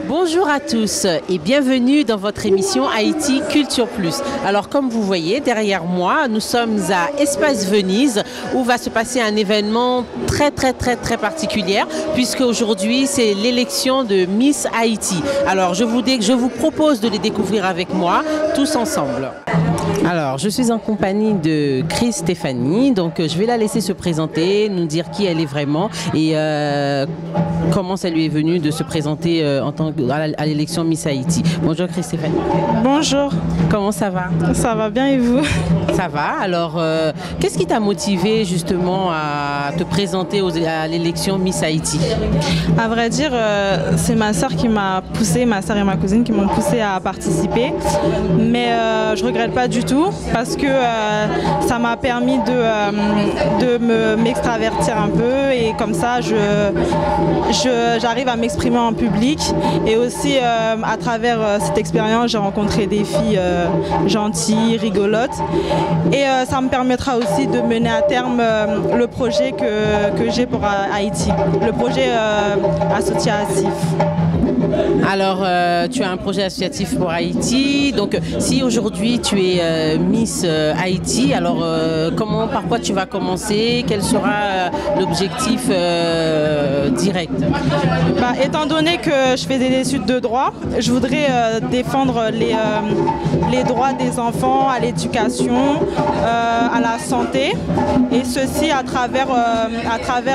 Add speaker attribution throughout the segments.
Speaker 1: Bonjour à tous et bienvenue dans votre émission Haïti Culture Plus. Alors comme vous voyez derrière moi, nous sommes à Espace Venise où va se passer un événement très particulier puisque aujourd'hui c'est l'élection de Miss Haïti. Alors je vous propose de les découvrir avec moi tous ensemble. Alors je suis en compagnie de Chris Stéphanie, donc je vais la laisser se présenter, nous dire qui elle est vraiment et comment ça lui est venu de se présenter en tant que à l'élection Miss Haïti. Bonjour Chris Stéphanie.
Speaker 2: Bonjour.
Speaker 1: Comment ça va?
Speaker 2: Ça va bien et vous?
Speaker 1: Ça va. Alors, qu'est-ce qui t'a motivé justement à te présenter à l'élection Miss Haïti?
Speaker 2: À vrai dire, c'est ma soeur qui m'a poussée, ma soeur et ma cousine qui m'ont poussée à participer. Mais je regrette pas du tout parce que ça m'a permis de m'extravertir un peu et comme ça, j'arrive à m'exprimer en public. Et aussi, à travers cette expérience, j'ai rencontré des filles gentilles, rigolotes. Et ça me permettra aussi de mener à terme le projet que j'ai pour Haïti, le projet associatif.
Speaker 1: Alors, tu as un projet associatif pour Haïti. Donc, si aujourd'hui tu es Miss Haïti, alors par quoi tu vas commencer? Quel sera l'objectif direct?
Speaker 2: Étant donné que je fais des études de droit, je voudrais défendre les droits des enfants à l'éducation, à la santé, et ceci à travers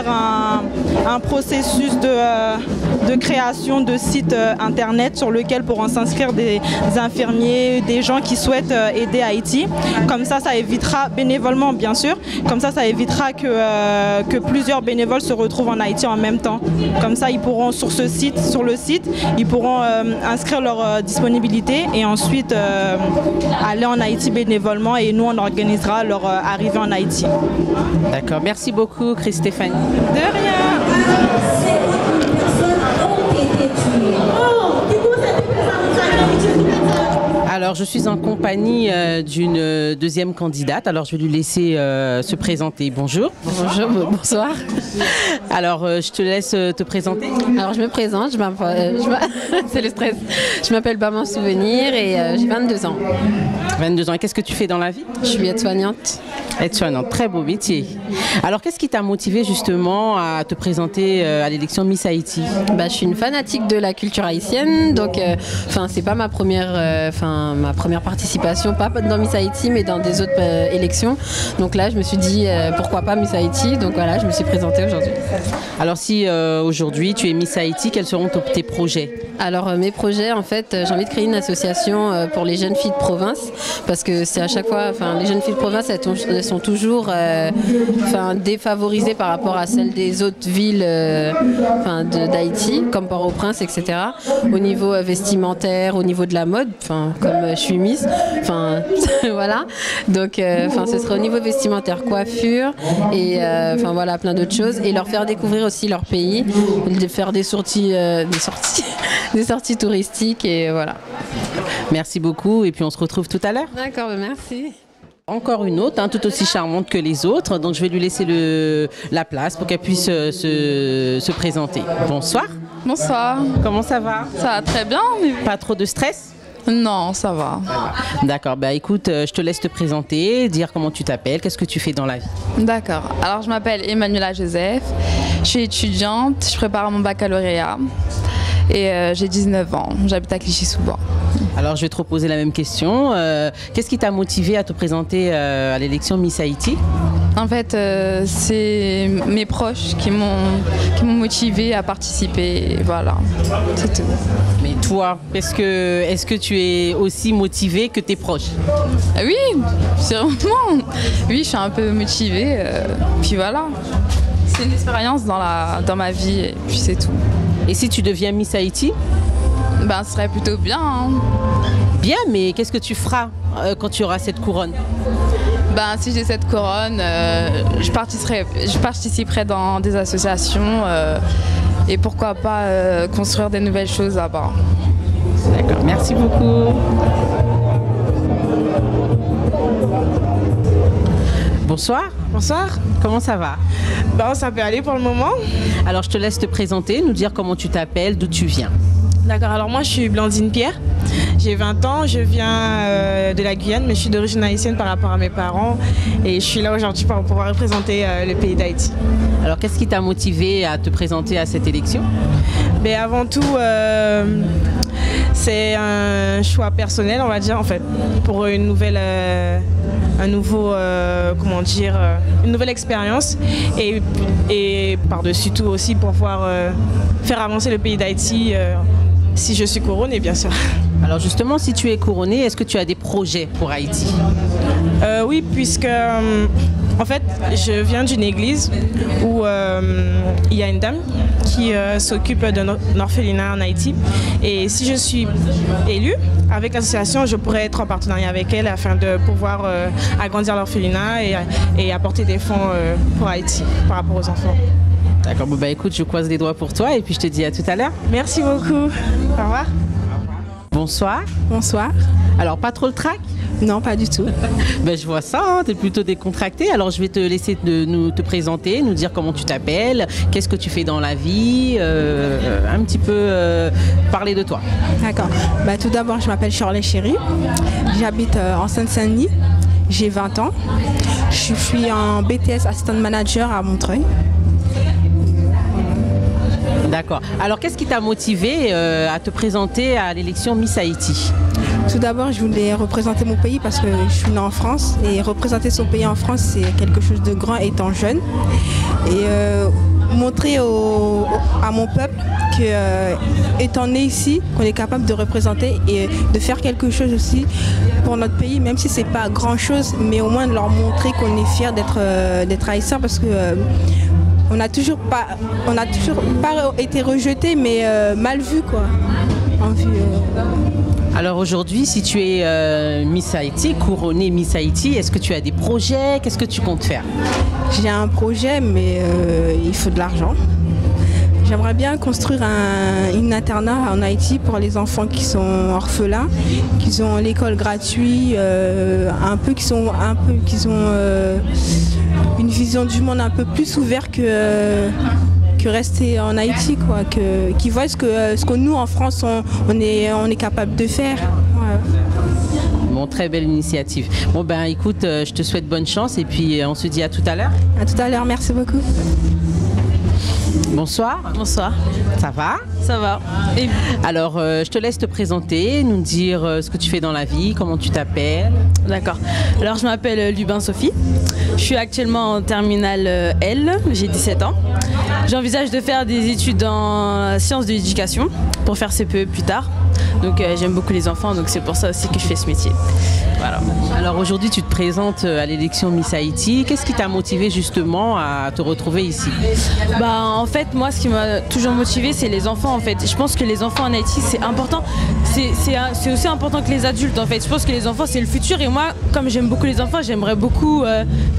Speaker 2: un processus de création de sites internet sur lequel pourront s'inscrire des infirmiers, des gens qui souhaitent aider Haïti. Comme ça évitera, bénévolement bien sûr, comme ça évitera que plusieurs bénévoles se retrouvent en Haïti en même temps. Comme ça, ils pourront sur le site, ils pourront inscrire leur disponibilité et ensuite aller en Haïti bénévolement et nous on organisera leur arrivée en Haïti.
Speaker 1: D'accord, merci beaucoup Chris Stéphanie.
Speaker 2: De rien.
Speaker 1: Alors, je suis en compagnie d'une deuxième candidate. Alors, je vais lui laisser se présenter. Bonjour.
Speaker 3: Bonjour, bonsoir.
Speaker 1: Alors, je te laisse te présenter.
Speaker 3: Alors, je me présente. C'est le stress. Je m'appelle Baman Souvenir et j'ai 22 ans.
Speaker 1: 22 ans. Et qu'est-ce que tu fais dans la vie?
Speaker 3: Je suis aide-soignante.
Speaker 1: Aide-soignante, très beau métier. Alors, qu'est-ce qui t'a motivé justement à te présenter à l'élection Miss Haïti?
Speaker 3: Je suis une fanatique de la culture haïtienne, donc c'est pas ma première participation, pas dans Miss Haïti, mais dans des autres élections. Donc là, je me suis dit pourquoi pas Miss Haïti. Donc voilà, je me suis présentée aujourd'hui.
Speaker 1: Alors si aujourd'hui tu es Miss Haïti, quels seront tes projets?
Speaker 3: Alors mes projets, en fait, j'ai envie de créer une association pour les jeunes filles de province, parce que c'est à chaque fois, les jeunes filles de province, elles sont toujours défavorisées par rapport à celles des autres villes d'Haïti, comme Port-au-Prince, etc. Au niveau vestimentaire, au niveau de la mode, comme je suis Miss, voilà. Donc, ce serait au niveau vestimentaire, coiffure et voilà, plein d'autres choses, et leur faire découvrir aussi leur pays, de faire des sorties touristiques et voilà.
Speaker 1: Merci beaucoup et puis on se retrouve tout à l'heure.
Speaker 3: D'accord, merci.
Speaker 1: Encore une autre, tout aussi charmante que les autres, donc je vais lui laisser la place pour qu'elle puisse se présenter. Bonsoir.
Speaker 4: Bonsoir.
Speaker 1: Comment ça va?
Speaker 4: Ça va très bien.
Speaker 1: Pas trop de stress?
Speaker 4: Non, ça va.
Speaker 1: D'accord, écoute, je te laisse te présenter, dire comment tu t'appelles, qu'est-ce que tu fais dans la vie.
Speaker 4: D'accord, alors je m'appelle Emmanuela Joseph, je suis étudiante, je prépare mon baccalauréat et j'ai 19 ans, j'habite à Clichy-sous-Bois.
Speaker 1: Alors je vais te reposer la même question, qu'est-ce qui t'a motivé à te présenter à l'élection Miss Haïti?
Speaker 4: En fait, c'est mes proches qui m'ont motivée à participer, et voilà, c'est tout.
Speaker 1: Mais toi, est-ce que tu es aussi motivée que tes proches?
Speaker 4: Oui, sûrement. Oui, je suis un peu motivée, puis voilà. C'est une expérience dans ma vie, et puis c'est tout.
Speaker 1: Et si tu deviens Miss Haïti?
Speaker 4: Ce serait plutôt bien. Hein.
Speaker 1: Bien, mais qu'est-ce que tu feras quand tu auras cette couronne?
Speaker 4: Ben, si j'ai cette couronne, je participerai dans des associations et pourquoi pas construire des nouvelles choses là-bas.
Speaker 1: D'accord, merci beaucoup. Bonsoir.
Speaker 5: Bonsoir.
Speaker 1: Comment ça va?
Speaker 5: Bon, ça peut aller pour le moment.
Speaker 1: Alors, je te laisse te présenter, nous dire comment tu t'appelles, d'où tu viens.
Speaker 5: D'accord, alors moi je suis Blandine Pierre, j'ai 20 ans, je viens de la Guyane, mais je suis d'origine haïtienne par rapport à mes parents et je suis là aujourd'hui pour pouvoir représenter le pays d'Haïti.
Speaker 1: Alors, qu'est-ce qui t'a motivé à te présenter à cette élection?
Speaker 5: Mais avant tout, c'est un choix personnel, on va dire, en fait, pour une nouvelle, une nouvelle expérience et par-dessus tout aussi pour pouvoir faire avancer le pays d'Haïti si je suis couronnée, bien sûr.
Speaker 1: Alors justement, si tu es couronnée, est-ce que tu as des projets pour Haïti?
Speaker 5: Oui, puisque en fait, je viens d'une église où il y a une dame qui s'occupe d'un orphelinat en Haïti. Et si je suis élue avec l'association, je pourrais être en partenariat avec elle afin de pouvoir agrandir l'orphelinat et apporter des fonds pour Haïti par rapport aux enfants.
Speaker 1: D'accord, bon, bah écoute, je croise les doigts pour toi et puis je te dis à tout à l'heure.
Speaker 5: Merci beaucoup. Au revoir.
Speaker 1: Bonsoir.
Speaker 6: Bonsoir.
Speaker 1: Alors, pas trop le trac?
Speaker 6: Non, pas du tout.
Speaker 1: Ben, je vois ça, hein, tu es plutôt décontracté. Alors, je vais te laisser te présenter, nous dire comment tu t'appelles, qu'est-ce que tu fais dans la vie, un petit peu parler de toi.
Speaker 6: D'accord. Bah, tout d'abord, je m'appelle Shirley Chéri. J'habite en Seine-Saint-Denis. J'ai 20 ans. Je suis en BTS Assistant Manager à Montreuil.
Speaker 1: D'accord. Alors, qu'est-ce qui t'a motivé à te présenter à l'élection Miss Haïti?
Speaker 6: Tout d'abord, je voulais représenter mon pays parce que je suis née en France et représenter son pays en France, c'est quelque chose de grand étant jeune. Et montrer à mon peuple que, étant né ici, qu'on est capable de représenter et de faire quelque chose aussi pour notre pays, même si c'est pas grand-chose, mais au moins de leur montrer qu'on est fiers d'être haïtien parce que on n'a toujours pas été rejeté, mais mal vu, quoi.
Speaker 1: Alors aujourd'hui, si tu es Miss Haïti, couronnée Miss Haïti, est-ce que tu as des projets? Qu'est-ce que tu comptes faire?
Speaker 6: J'ai un projet, mais il faut de l'argent. J'aimerais bien construire une internat en Haïti pour les enfants qui sont orphelins, qui ont l'école gratuite, qui ont une vision du monde un peu plus ouverte que rester en Haïti, quoi, qui voient ce que nous en France on est capable de faire. Ouais.
Speaker 1: Bon, très belle initiative. Bon ben écoute, je te souhaite bonne chance et puis on se dit à tout à l'heure.
Speaker 6: À tout à l'heure, merci beaucoup.
Speaker 1: Bonsoir.
Speaker 7: Bonsoir.
Speaker 1: Ça va?
Speaker 7: Ça va. Et...
Speaker 1: Alors, je te laisse te présenter, nous dire ce que tu fais dans la vie, comment tu t'appelles.
Speaker 7: D'accord. Alors, je m'appelle Lubin Sophie. Je suis actuellement en terminale L, j'ai 17 ans. J'envisage de faire des études en sciences de l'éducation pour faire CPE plus tard. Donc, j'aime beaucoup les enfants, donc c'est pour ça aussi que je fais ce métier. Voilà.
Speaker 1: Alors aujourd'hui, tu te présentes à l'élection Miss Haïti. Qu'est-ce qui t'a motivé justement à te retrouver ici?
Speaker 7: En fait, moi, ce qui m'a toujours motivé, c'est les enfants. En fait, je pense que les enfants en Haïti, c'est important. C'est aussi important que les adultes. En fait, je pense que les enfants, c'est le futur. Et moi, comme j'aime beaucoup les enfants, j'aimerais beaucoup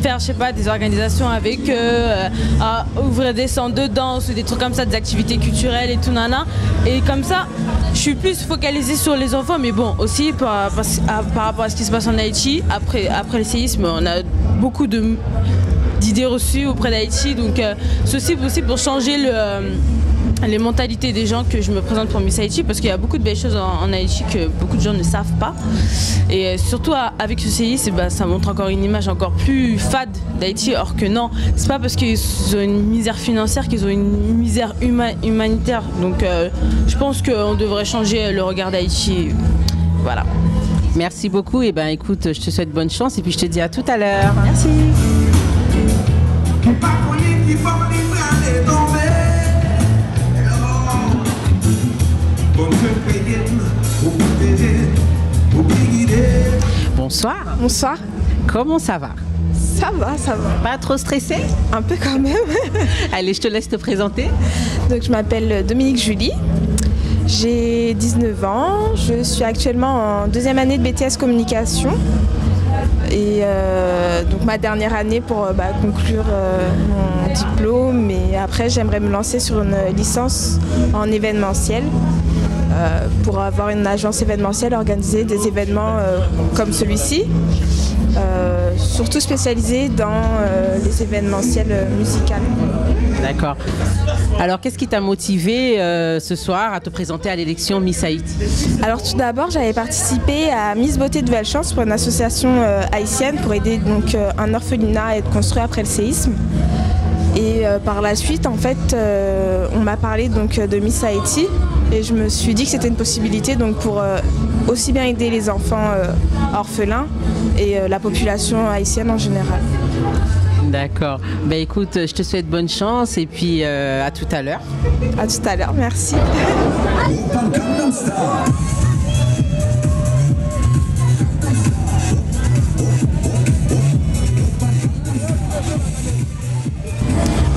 Speaker 7: faire, je sais pas, des organisations avec eux, ouvrir des centres de danse ou des trucs comme ça, des activités culturelles et tout nana. Et comme ça, je suis plus focalisée sur les enfants, mais bon, aussi par rapport à ce qui se passe en Haïti, après le séisme, on a beaucoup d'idées reçues auprès d'Haïti, donc c'est aussi pour changer les mentalités des gens que je me présente pour Miss Haïti, parce qu'il y a beaucoup de belles choses en Haïti que beaucoup de gens ne savent pas. Et surtout avec ce séisme, ça montre encore une image encore plus fade d'Haïti, or que non, c'est pas parce qu'ils ont une misère financière qu'ils ont une misère humanitaire. Donc je pense qu'on devrait changer le regard d'Haïti. Voilà.
Speaker 1: Merci beaucoup. Et écoute, je te souhaite bonne chance et puis je te dis à tout à l'heure.
Speaker 7: Merci.
Speaker 1: Bonsoir.
Speaker 8: Bonsoir.
Speaker 1: Comment ça va?
Speaker 8: Ça va, ça va.
Speaker 1: Pas trop stressé?
Speaker 8: Un peu quand même.
Speaker 1: Allez, je te laisse te présenter.
Speaker 8: Donc, je m'appelle Dominique Julie. J'ai 19 ans. Je suis actuellement en 2e année de BTS Communication. et donc ma dernière année pour conclure mon diplôme. Et après, j'aimerais me lancer sur une licence en événementiel pour avoir une agence événementielle, organiser des événements comme celui-ci, surtout spécialisé dans les événementiels musicaux.
Speaker 1: D'accord. Alors, qu'est-ce qui t'a motivé ce soir à te présenter à l'élection Miss Haïti?
Speaker 8: Alors tout d'abord, j'avais participé à Miss Beauté de Nouvelle Chance pour une association haïtienne pour aider donc, un orphelinat à être construit après le séisme. Et par la suite, en fait, on m'a parlé donc, de Miss Haïti et je me suis dit que c'était une possibilité donc, pour aussi bien aider les enfants orphelins et la population haïtienne en général.
Speaker 1: D'accord. Ben écoute, je te souhaite bonne chance et puis à tout à l'heure.
Speaker 8: À tout à l'heure, merci.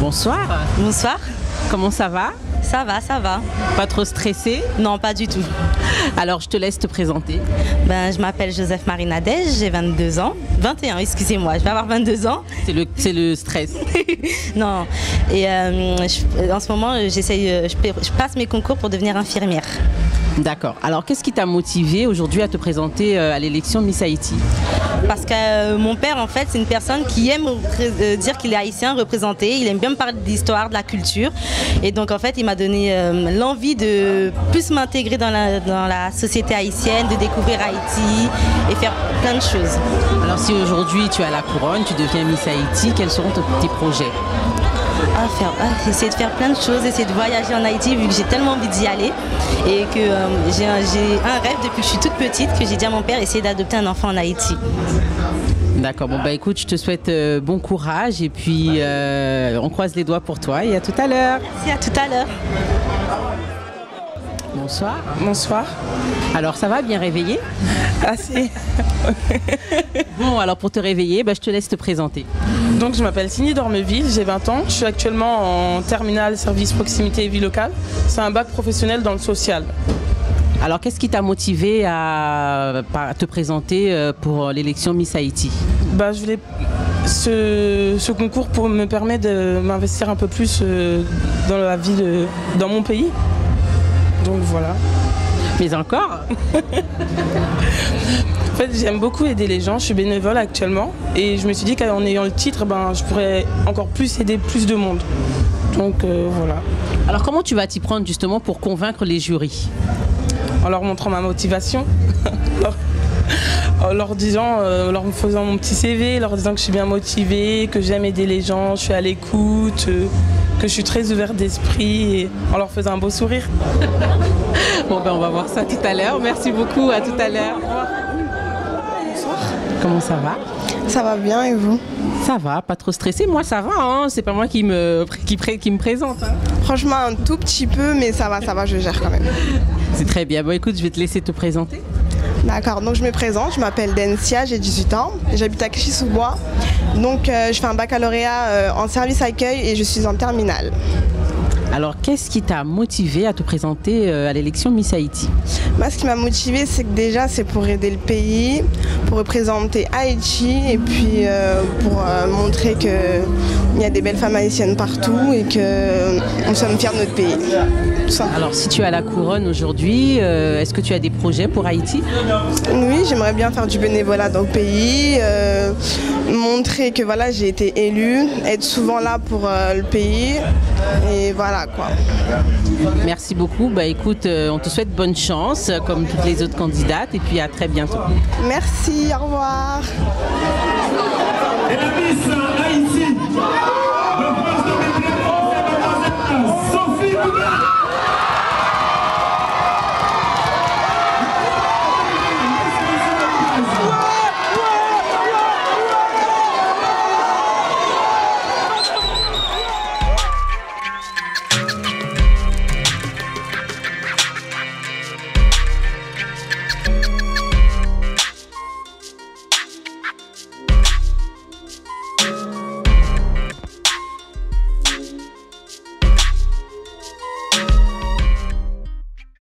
Speaker 1: Bonsoir.
Speaker 9: Bonsoir.
Speaker 1: Comment ça va?
Speaker 9: Ça va, ça va.
Speaker 1: Pas trop stressé?
Speaker 9: Non, pas du tout.
Speaker 1: Alors, je te laisse te présenter.
Speaker 9: Je m'appelle Joseph-Marie Nadège, j'ai 22 ans. 21, excusez-moi, je vais avoir 22 ans.
Speaker 1: C'est le stress.
Speaker 9: Non. Et en ce moment, je passe mes concours pour devenir infirmière.
Speaker 1: D'accord. Alors, qu'est-ce qui t'a motivé aujourd'hui à te présenter à l'élection Miss Haïti?
Speaker 9: Parce que mon père, en fait, c'est une personne qui aime dire qu'il est haïtien, représenté. Il aime bien me parler de l'histoire, de la culture. Et donc, en fait, il m'a donné l'envie de plus m'intégrer dans la société haïtienne, de découvrir Haïti et faire plein de choses.
Speaker 1: Alors, si aujourd'hui tu as la couronne, tu deviens Miss Haïti, quels seront tes projets?
Speaker 9: Essayer de faire plein de choses, essayer de voyager en Haïti vu que j'ai tellement envie d'y aller et que j'ai un rêve depuis que je suis toute petite que j'ai dit à mon père, essayer d'adopter un enfant en Haïti.
Speaker 1: D'accord, bon écoute, je te souhaite bon courage et puis on croise les doigts pour toi et à tout à l'heure.
Speaker 9: Merci, à tout à l'heure.
Speaker 1: Bonsoir.
Speaker 5: Bonsoir.
Speaker 1: Alors ça va, bien réveillé?
Speaker 5: Assez.
Speaker 1: Bon, alors pour te réveiller, je te laisse te présenter.
Speaker 5: Donc je m'appelle Cindy Dormeville, j'ai 20 ans. Je suis actuellement en terminale service proximité et vie locale. C'est un bac professionnel dans le social.
Speaker 1: Alors qu'est-ce qui t'a motivé à te présenter pour l'élection Miss Haïti?
Speaker 5: Je voulais ce concours pour me permettre de m'investir un peu plus dans la vie dans mon pays. Donc voilà.
Speaker 1: Mais encore?
Speaker 5: En fait, j'aime beaucoup aider les gens, je suis bénévole actuellement et je me suis dit qu'en ayant le titre, je pourrais encore plus aider plus de monde. Donc voilà.
Speaker 1: Alors comment tu vas t'y prendre justement pour convaincre les jurys?
Speaker 5: En leur montrant ma motivation, en leur me faisant mon petit CV, leur disant que je suis bien motivée, que j'aime aider les gens, je suis à l'écoute, que je suis très ouverte d'esprit et en leur faisant un beau sourire.
Speaker 1: Bon on va voir ça tout à l'heure. Merci beaucoup, à tout à l'heure.
Speaker 10: Bonsoir.
Speaker 1: Comment ça va?
Speaker 10: Ça va bien et vous?
Speaker 1: Ça va, pas trop stressé. Moi ça va, hein. C'est pas moi qui me présente. Hein.
Speaker 10: Franchement un tout petit peu, mais ça va, je gère quand même.
Speaker 1: C'est très bien. Bon écoute, je vais te laisser te présenter.
Speaker 10: D'accord, donc je me présente, je m'appelle Dencia, j'ai 18 ans, j'habite à Clichy-sous-Bois. Donc je fais un baccalauréat en service accueil et je suis en terminale.
Speaker 1: Alors, qu'est-ce qui t'a motivé à te présenter à l'élection Miss Haïti?
Speaker 10: Moi, ce qui m'a motivé, c'est que déjà, c'est pour aider le pays, pour représenter Haïti et puis pour montrer qu'il y a des belles femmes haïtiennes partout et que nous sommes fiers de notre pays. Tout ça.
Speaker 1: Alors, si tu as la couronne aujourd'hui, est-ce que tu as des projets pour Haïti?
Speaker 10: Oui, j'aimerais bien faire du bénévolat dans le pays, montrer que voilà, j'ai été élue, être souvent là pour le pays et voilà quoi.
Speaker 1: Merci beaucoup. Écoute, on te souhaite bonne chance comme toutes les autres candidates et puis à très bientôt.
Speaker 10: Merci, au revoir.